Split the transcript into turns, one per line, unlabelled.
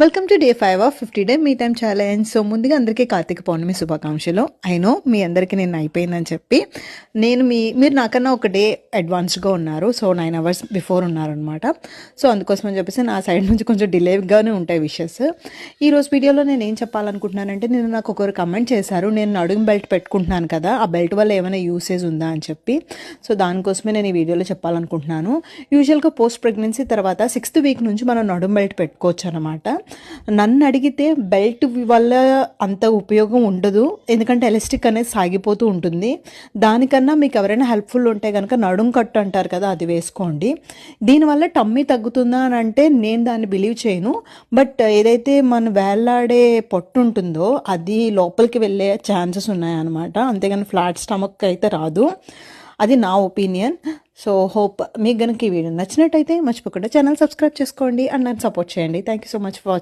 Welcome to day 5 of 50 day me time challenge. So ముందుగా అందరికీ కార్తీక పౌర్ణమి శుభాకాంక్షలు. ఐ నో మీ అందరికీ నేను అయిపోయిందని చెప్పి మీరు నాకన్నా ఒక డే అడ్వాన్స్గా ఉన్నారు. సో 9 hours బిఫోర్ ఉన్నారనమాట. సో అందుకోసం అని చెప్పేసి నా సైడ్ నుంచి కొంచెం డిలేగానే ఉంటాయి విషెస్. ఈరోజు వీడియోలో నేను ఏం చెప్పాలనుకుంటున్నానంటే, నేను నాకు ఒకరు కమెంట్ చేశారు, నేను నడుము బెల్ట్ పెట్టుకుంటున్నాను కదా, ఆ బెల్ట్ వల్ల ఏమైనా యూసేజ్ ఉందా అని చెప్పి. సో దానికోసమే నేను ఈ వీడియోలో చెప్పాలనుకుంటున్నాను. యూజువల్గా పోస్ట్ ప్రెగ్నెన్సీ తర్వాత 6th week నుంచి మనం నడుము బెల్ట్ పెట్టుకోవచ్చు అనమాట. నన్ను అడిగితే బెల్ట్ వల్ల అంత ఉపయోగం ఉండదు, ఎందుకంటే ఎలాస్టిక్ అనేది సాగిపోతూ ఉంటుంది. దానికన్నా మీకు ఎవరైనా హెల్ప్ఫుల్ ఉంటే కనుక నడుం కట్టు అంటారు కదా, అది వేసుకోండి. దీనివల్ల టమ్మీ తగ్గుతుందా అని అంటే నేను దాన్ని బిలీవ్ చేయను. బట్ ఏదైతే మన వేలాడే పొట్టు ఉంటుందో అది లోపలికి వెళ్ళే ఛాన్సెస్ ఉన్నాయన్నమాట. అంతేగాని ఫ్లాట్ స్టమక్ అయితే రాదు. అది నా ఒపీనియన్. సో హోప్ మీకు కనుక ఈ వీడియో నచ్చినట్టయితే మర్చిపోకుండా ఛానల్ సబ్స్క్రైబ్ చేసుకోండి అండ్ నన్ను సపోర్ట్ చేయండి. Thank you so much for watching.